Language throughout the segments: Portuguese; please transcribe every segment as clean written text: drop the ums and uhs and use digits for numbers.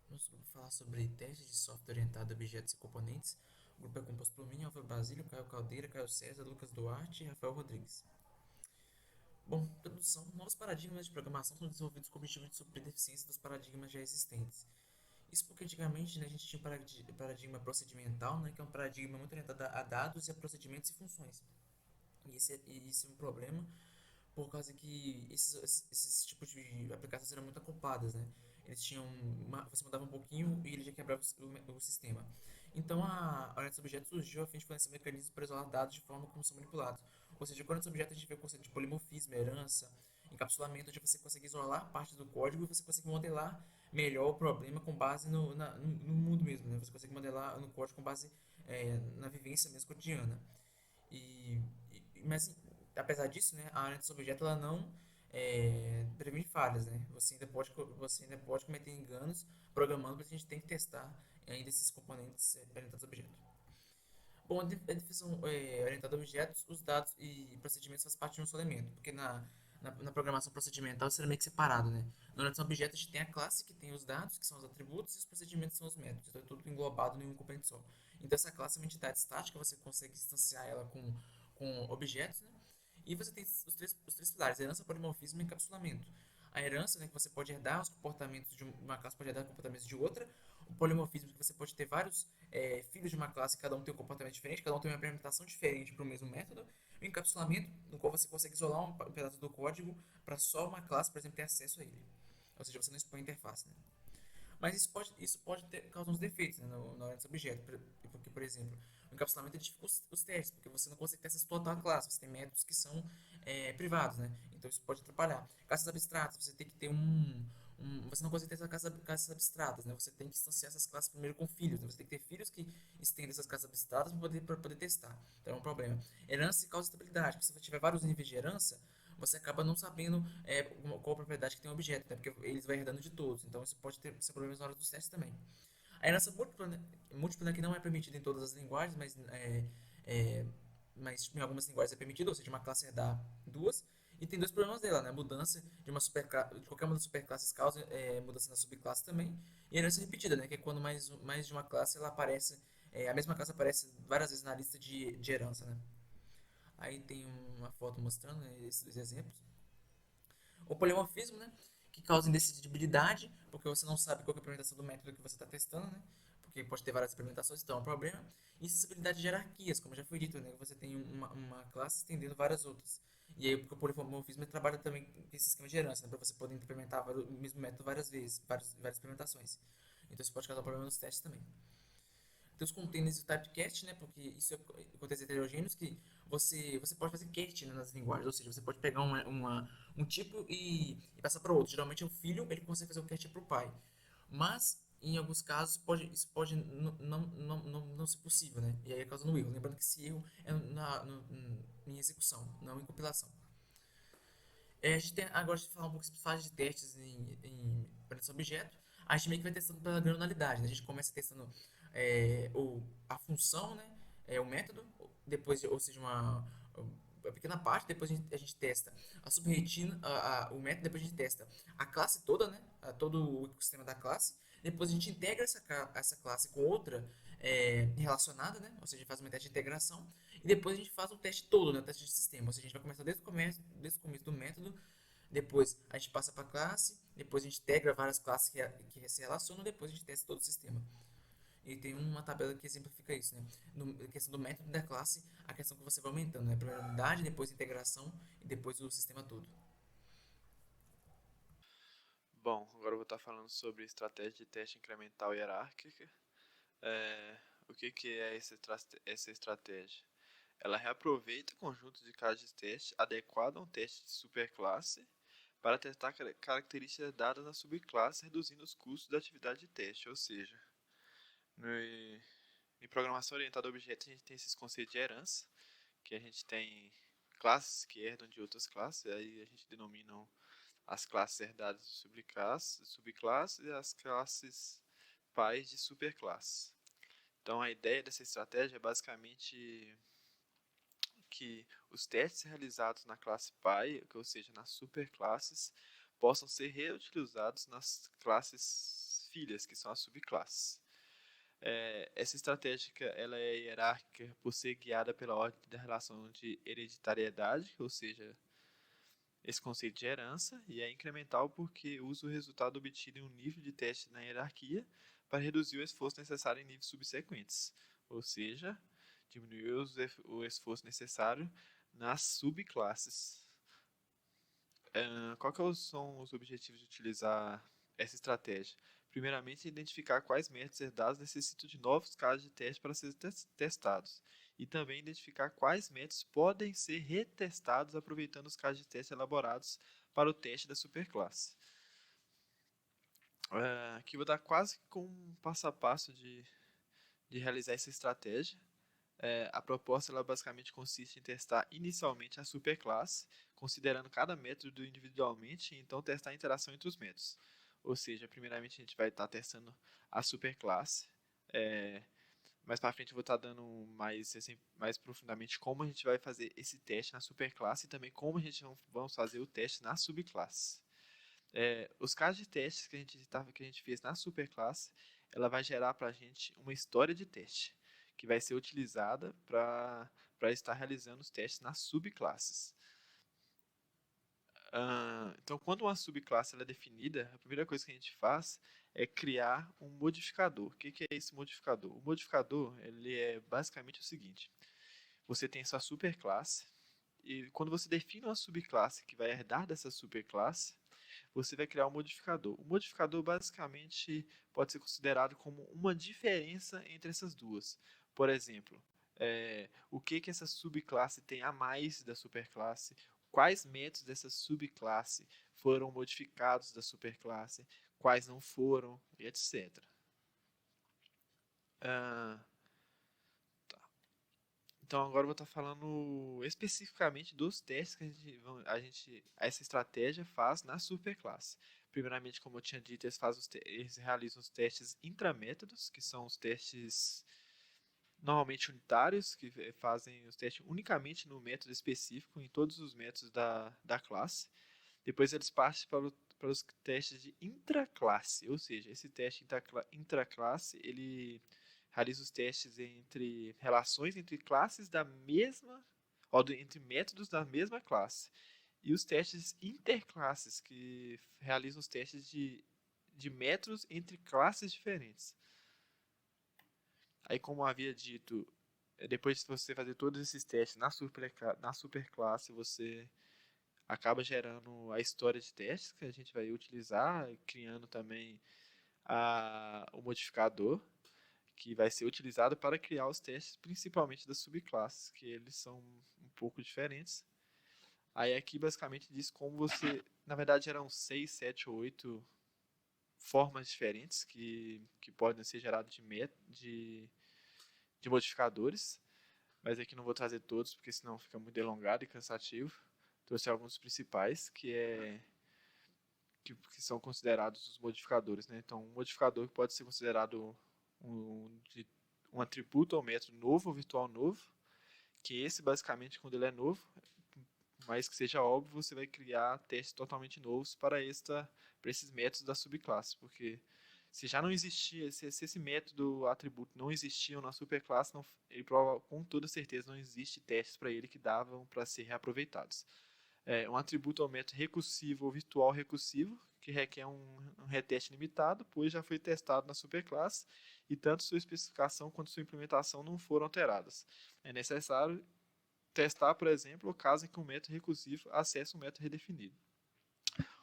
Nosso grupo fala sobre testes de software orientado a objetos e componentes. O grupo é composto por mim, Álvaro Basílio, Caio Caldeira, Caio César, Lucas Duarte e Rafael Rodrigues. Bom, introdução. Novos paradigmas de programação são desenvolvidos com o objetivo de suprir deficiências dos paradigmas já existentes. Isso porque antigamente, né, a gente tinha um paradigma procedimental, né, que é um paradigma muito orientado a dados e a procedimentos e funções. E esse é um problema por causa que esses tipos de aplicações eram muito acopladas, né? Eles tinham você mudava um pouquinho e ele já quebrava o sistema. Então a orientação a objetos surgiu a fim de fornecer mecanismos para isolar dados de forma como são manipulados. Ou seja, com a orientação a objetos a gente vê o conceito de polimorfismo, herança, encapsulamento, onde você consegue isolar parte do código e você consegue modelar melhor o problema com base no mundo mesmo, né? Você consegue modelar no código com base na vivência mesmo cotidiana. E, mas apesar disso, né, a análise do objeto ela não previne falhas, né? Você ainda pode cometer enganos programando, mas a gente tem que testar ainda esses componentes orientados a objeto. Bom, a definição orientada a objetos, os dados e procedimentos fazem parte de um só elemento, porque na programação procedimental isso é meio que separado, né? Na orientação a objetos a gente tem a classe que tem os dados, que são os atributos, e os procedimentos são os métodos, então é tudo englobado em um componente só. Então essa classe é uma entidade estática, você consegue instanciar ela com objetos, né? E você tem os três pilares, herança, polimorfismo e encapsulamento. A herança, né, que você pode herdar os comportamentos de uma classe, pode herdar comportamentos de outra. O polimorfismo, que você pode ter vários filhos de uma classe, cada um tem um comportamento diferente, cada um tem uma implementação diferente para o mesmo método. O encapsulamento, no qual você consegue isolar um pedaço do código para só uma classe, por exemplo, ter acesso a ele. Ou seja, você não expõe a interface. Né? Mas isso pode causar uns defeitos, né, na hora desse objeto. Porque, por exemplo, o encapsulamento dificulta os testes, porque você não consegue ter acesso total à classe. Você tem métodos que são privados, né? Então isso pode atrapalhar. Classes abstratas, você tem que ter você não consegue ter essas classes abstratas, né? Você tem que instanciar essas classes primeiro com filhos, né? Você tem que ter filhos que estendem essas classes abstratas para poder testar. Então é um problema. Herança causa estabilidade. Se você tiver vários níveis de herança, você acaba não sabendo qual propriedade que tem o objeto, né? Porque eles vão herdando de todos. Então isso pode ter ser problemas na hora dos testes também. A herança múltipla, né, que não é permitida em todas as linguagens, é, mas em algumas linguagens é permitido, ou seja, uma classe herdar duas. E tem dois problemas dela, né? A mudança de qualquer uma das superclasses causa mudança na subclasse também. E a herança repetida, né? Que é quando mais de uma classe ela aparece, a mesma classe aparece várias vezes na lista de herança, né? Aí tem uma foto mostrando, né, esses dois exemplos. O polimorfismo, né? Que causa indecisibilidade, porque você não sabe qual é a implementação do método que você está testando, né? Porque pode ter várias implementações, então é um problema. E sensibilidade de hierarquias, como já foi dito, né? Você tem uma classe estendendo várias outras. E aí, porque o polimorfismo trabalha também com esse esquema de herança, né? Para você poder implementar o mesmo método várias vezes, várias implementações. Então isso pode causar problema nos testes também. Tem os containers e o typecast, né? Porque isso é contextos heterogêneos que você pode fazer cast, né, nas linguagens, ou seja, você pode pegar um tipo e passar para outro. Geralmente o filho ele consegue fazer o cast para o pai, mas em alguns casos isso pode não ser possível, né? E aí causando erro. Lembrando que esse erro é em execução, não em compilação. A gente tem, agora a gente vai falar um pouco sobre fase de testes em orientação a objeto. A gente meio que vai testando pela granularidade, né? A gente começa testando a função, né? O método, depois, ou seja, uma pequena parte, depois a gente testa a subrotina, o método, depois a gente testa a classe toda, né? Todo o ecossistema da classe. Depois a gente integra essa classe com outra relacionada, né? Ou seja, faz uma teste de integração. E depois a gente faz o teste todo, né? O teste de sistema. Ou seja, a gente vai começar desde o começo do método, depois a gente passa para a classe, depois a gente integra várias classes que se relacionam, depois a gente testa todo o sistema. E tem uma tabela que exemplifica isso, né? A questão do método da classe, a questão que você vai aumentando, né? Primeiro a unidade, depois a integração e depois o sistema todo. Bom, agora eu vou estar falando sobre estratégia de teste incremental hierárquica. O que é essa estratégia? Ela reaproveita conjuntos de casos de teste adequado a um teste de superclasse para testar características dadas na subclasse, reduzindo os custos da atividade de teste. Ou seja, no, em programação orientada a objetos, a gente tem esses conceitos de herança, que a gente tem classes que herdam de outras classes, aí a gente denomina as classes herdadas de subclasses e as classes pais de superclasses. Então a ideia dessa estratégia é basicamente que os testes realizados na classe pai, ou seja, nas superclasses, possam ser reutilizados nas classes filhas, que são as subclasses. Essa estratégia ela é hierárquica por ser guiada pela ordem da relação de hereditariedade, ou seja, esse conceito de herança, e é incremental porque usa o resultado obtido em um nível de teste na hierarquia para reduzir o esforço necessário em níveis subsequentes, ou seja, diminuir o esforço necessário nas subclasses. São os objetivos de utilizar essa estratégia? Primeiramente, identificar quais métodos herdados necessitam de novos casos de teste para serem testados. E também identificar quais métodos podem ser retestados aproveitando os casos de teste elaborados para o teste da superclasse. Aqui vou dar quase com um passo a passo de realizar essa estratégia. A proposta ela basicamente consiste em testar inicialmente a superclasse, considerando cada método individualmente, e então testar a interação entre os métodos. Ou seja, primeiramente a gente vai estar testando a superclasse. Mais para frente eu vou estar dando mais profundamente como a gente vai fazer esse teste na superclasse e também como a gente vamos fazer o teste na subclasse. Os casos de testes que a gente fez na superclasse, ela vai gerar para a gente uma história de teste que vai ser utilizada para estar realizando os testes nas subclasses. Então, quando uma subclasse ela é definida, a primeira coisa que a gente faz é criar um modificador. O que é esse modificador? O modificador ele é basicamente o seguinte: você tem sua superclasse, e quando você define uma subclasse que vai herdar dessa superclasse, você vai criar um modificador. O modificador basicamente pode ser considerado como uma diferença entre essas duas. Por exemplo, o que essa subclasse tem a mais da superclasse, quais métodos dessa subclasse foram modificados da superclasse, quais não foram, e etc. Ah, então agora eu vou estar falando especificamente dos testes que essa estratégia faz na superclasse. Primeiramente, como eu tinha dito, eles realizam os testes intramétodos, que são os testes normalmente unitários, que fazem os testes unicamente no método específico, em todos os métodos da classe. Depois eles partem para os testes de intraclasse, ou seja, esse teste intraclasse, ele realiza os testes entre relações entre classes da mesma, entre métodos da mesma classe. E os testes interclasses, que realizam os testes de métodos entre classes diferentes. Aí, como havia dito, depois de você fazer todos esses testes na superclasse, você acaba gerando a história de testes que a gente vai utilizar, criando também o modificador, que vai ser utilizado para criar os testes, principalmente das subclasses, que eles são um pouco diferentes. Aí aqui basicamente diz como você, na verdade eram 6, 7 ou 8 formas diferentes que podem ser geradas de modificadores, mas aqui não vou trazer todos, porque senão fica muito delongado e cansativo. Trouxe alguns principais, que são considerados os modificadores, né? Então, um modificador que pode ser considerado um atributo ou método novo ou virtual novo, que esse, basicamente, quando ele é novo, mas que seja óbvio, você vai criar testes totalmente novos para esses métodos da subclasse, porque se já não existia, se esse método atributo não existia na superclasse, ele com toda certeza não existe testes para ele que davam para ser reaproveitados. Um atributo ou método recursivo ou virtual recursivo, que requer um reteste limitado, pois já foi testado na superclasse e tanto sua especificação quanto sua implementação não foram alteradas. É necessário testar, por exemplo, o caso em que um método recursivo acessa um método redefinido.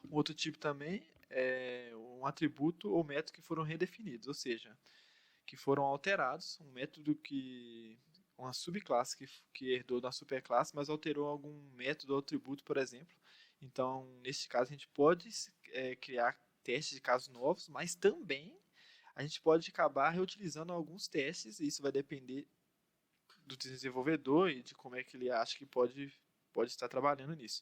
Um outro tipo também é um atributo ou método que foram redefinidos, ou seja, que foram alterados, um método uma subclasse que herdou da superclasse, mas alterou algum método ou atributo, por exemplo. Então, nesse caso, a gente pode criar testes de casos novos, mas também a gente pode acabar reutilizando alguns testes, e isso vai depender do desenvolvedor e de como é que ele acha que pode estar trabalhando nisso.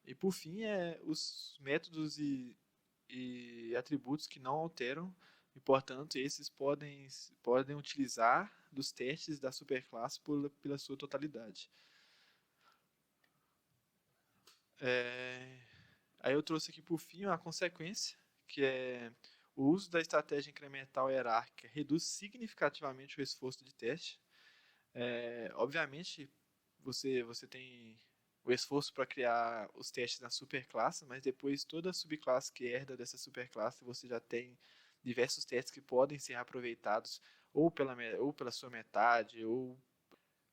E por fim, os métodos e atributos que não alteram, e portanto esses podem utilizar dos testes da superclasse pela sua totalidade. Aí eu trouxe aqui por fim a consequência, que é O uso da estratégia incremental hierárquica reduz significativamente o esforço de teste. Obviamente, você tem o esforço para criar os testes na superclasse, mas depois toda subclasse que herda dessa superclasse, você já tem diversos testes que podem ser aproveitados ou pela sua metade, ou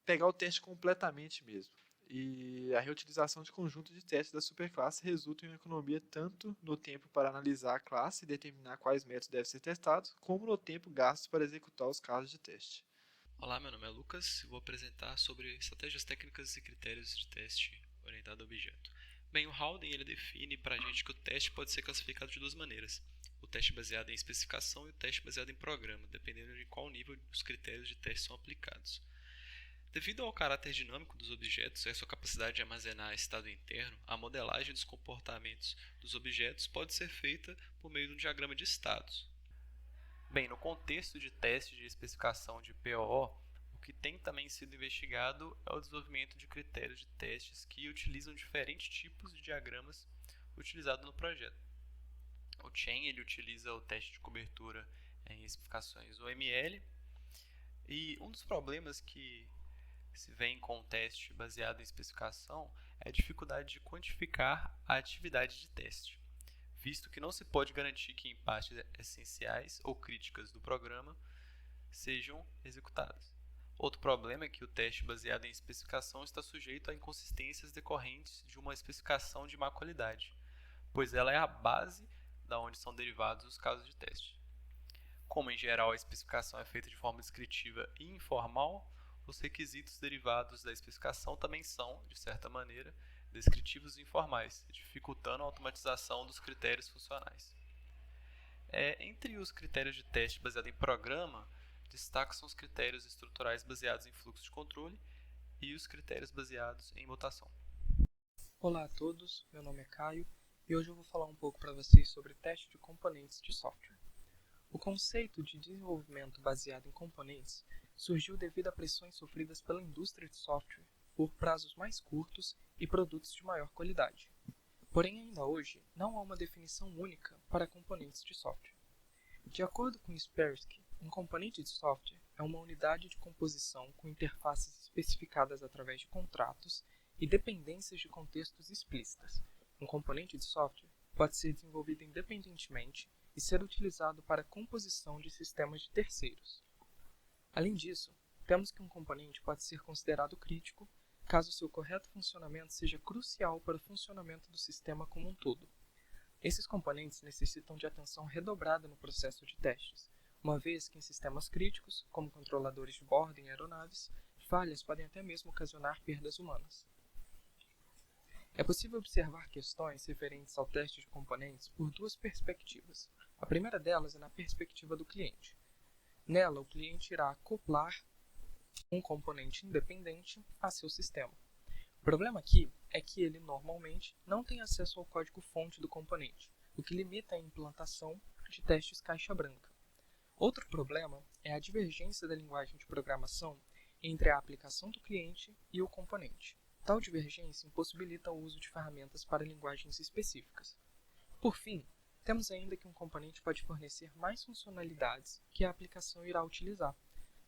pegar o teste completamente mesmo. E a reutilização de conjunto de testes da superclasse resulta em uma economia tanto no tempo para analisar a classe e determinar quais métodos devem ser testados, como no tempo gasto para executar os casos de teste. Olá, meu nome é Lucas e vou apresentar sobre estratégias técnicas e critérios de teste orientado a objeto. Bem, o Howden ele define para a gente que o teste pode ser classificado de duas maneiras: o teste baseado em especificação e o teste baseado em programa, dependendo de qual nível os critérios de teste são aplicados. Devido ao caráter dinâmico dos objetos e a sua capacidade de armazenar estado interno, a modelagem dos comportamentos dos objetos pode ser feita por meio de um diagrama de estados. Bem, no contexto de teste de especificação de POO, o que tem também sido investigado é o desenvolvimento de critérios de testes que utilizam diferentes tipos de diagramas utilizados no projeto. O Chain ele utiliza o teste de cobertura em especificações OML, e um dos problemas que se vem com o teste baseado em especificação é a dificuldade de quantificar a atividade de teste, visto que não se pode garantir que em partes essenciais ou críticas do programa sejam executadas. Outro problema é que o teste baseado em especificação está sujeito a inconsistências decorrentes de uma especificação de má qualidade, pois ela é a base da onde são derivados os casos de teste. Como em geral a especificação é feita de forma descritiva e informal, os requisitos derivados da especificação também são, de certa maneira, descritivos e informais, dificultando a automatização dos critérios funcionais. Entre os critérios de teste baseado em programa, destacam-se os critérios estruturais baseados em fluxo de controle e os critérios baseados em mutação. Olá a todos, meu nome é Caio e hoje eu vou falar um pouco para vocês sobre teste de componentes de software. O conceito de desenvolvimento baseado em componentes surgiu devido a pressões sofridas pela indústria de software por prazos mais curtos e produtos de maior qualidade. Porém, ainda hoje, não há uma definição única para componentes de software. De acordo com Kaspersky, um componente de software é uma unidade de composição com interfaces especificadas através de contratos e dependências de contextos explícitas. Um componente de software pode ser desenvolvido independentemente e ser utilizado para a composição de sistemas de terceiros. Além disso, temos que um componente pode ser considerado crítico caso seu correto funcionamento seja crucial para o funcionamento do sistema como um todo. Esses componentes necessitam de atenção redobrada no processo de testes, uma vez que em sistemas críticos, como controladores de bordo em aeronaves, falhas podem até mesmo ocasionar perdas humanas. É possível observar questões referentes ao teste de componentes por duas perspectivas. A primeira delas é na perspectiva do cliente. Nela, o cliente irá acoplar um componente independente a seu sistema. O problema aqui é que ele normalmente não tem acesso ao código-fonte do componente, o que limita a implantação de testes caixa branca. Outro problema é a divergência da linguagem de programação entre a aplicação do cliente e o componente. Tal divergência impossibilita o uso de ferramentas para linguagens específicas. Por fim, temos ainda que um componente pode fornecer mais funcionalidades que a aplicação irá utilizar.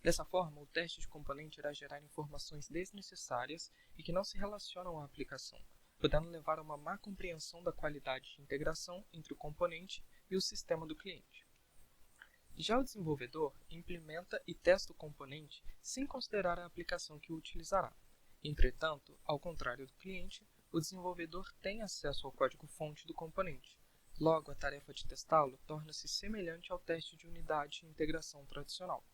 Dessa forma, o teste de componente irá gerar informações desnecessárias e que não se relacionam à aplicação, podendo levar a uma má compreensão da qualidade de integração entre o componente e o sistema do cliente. Já o desenvolvedor implementa e testa o componente sem considerar a aplicação que o utilizará. Entretanto, ao contrário do cliente, o desenvolvedor tem acesso ao código-fonte do componente. Logo, a tarefa de testá-lo torna-se semelhante ao teste de unidade e integração tradicional.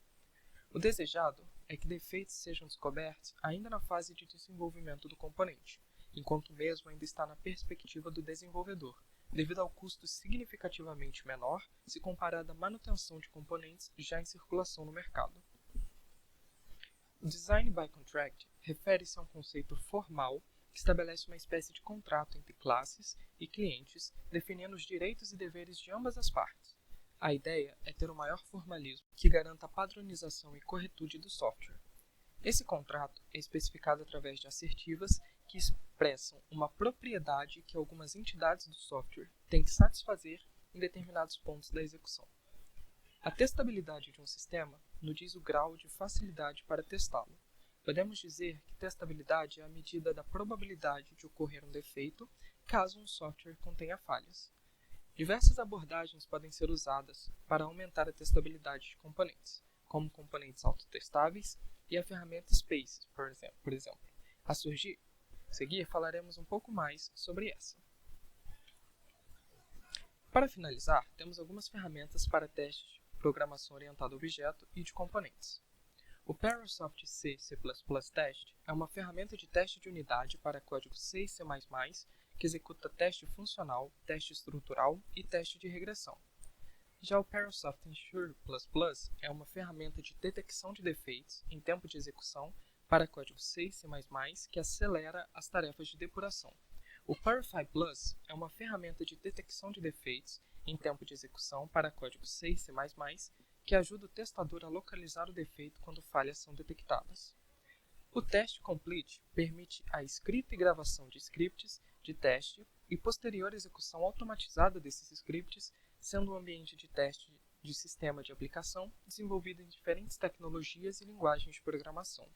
O desejado é que defeitos sejam descobertos ainda na fase de desenvolvimento do componente, enquanto o mesmo ainda está na perspectiva do desenvolvedor, devido ao custo significativamente menor se comparado à manutenção de componentes já em circulação no mercado. O Design by Contract refere-se a um conceito formal que estabelece uma espécie de contrato entre classes e clientes, definindo os direitos e deveres de ambas as partes. A ideia é ter o maior formalismo que garanta a padronização e corretude do software. Esse contrato é especificado através de assertivas que expressam uma propriedade que algumas entidades do software têm que satisfazer em determinados pontos da execução. A testabilidade de um sistema nos diz o grau de facilidade para testá-lo. Podemos dizer que testabilidade é a medida da probabilidade de ocorrer um defeito caso um software contenha falhas. Diversas abordagens podem ser usadas para aumentar a testabilidade de componentes, como componentes autotestáveis e a ferramenta Spaces, por exemplo. A seguir falaremos um pouco mais sobre essa. Para finalizar, temos algumas ferramentas para testes de programação orientada a objeto e de componentes. O Parasoft C++ Test é uma ferramenta de teste de unidade para código C e C++ que executa teste funcional, teste estrutural e teste de regressão. Já o Parasoft Ensure++ é uma ferramenta de detecção de defeitos em tempo de execução para código C e C++ que acelera as tarefas de depuração. O Purify Plus é uma ferramenta de detecção de defeitos em tempo de execução para código C e C++ que ajuda o testador a localizar o defeito quando falhas são detectadas. O Test Complete permite a escrita e gravação de scripts de teste e posterior execução automatizada desses scripts, sendo um ambiente de teste de sistema de aplicação desenvolvido em diferentes tecnologias e linguagens de programação.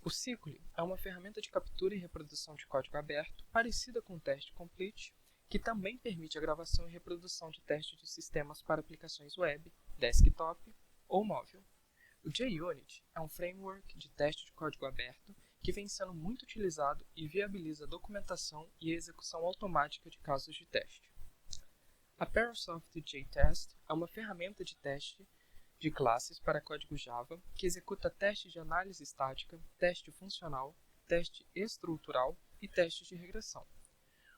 O Cycle é uma ferramenta de captura e reprodução de código aberto parecida com o Test Complete, que também permite a gravação e reprodução de testes de sistemas para aplicações web, desktop ou móvel. O JUnit é um framework de teste de código aberto que vem sendo muito utilizado e viabiliza a documentação e a execução automática de casos de teste. A Parasoft JTest é uma ferramenta de teste de classes para código Java que executa testes de análise estática, teste funcional, teste estrutural e testes de regressão.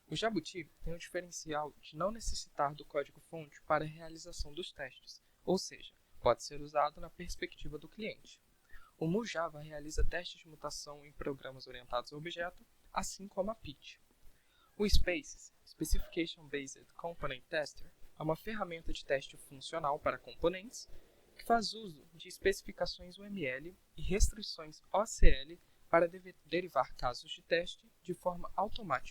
O Jabuti tem o diferencial de não necessitar do código-fonte para a realização dos testes, ou seja, pode ser usado na perspectiva do cliente. O MuJava realiza testes de mutação em programas orientados a objeto, assim como a PIT. O Spaces, Specification Based Component Tester, é uma ferramenta de teste funcional para componentes que faz uso de especificações UML e restrições OCL para derivar casos de teste de forma automática.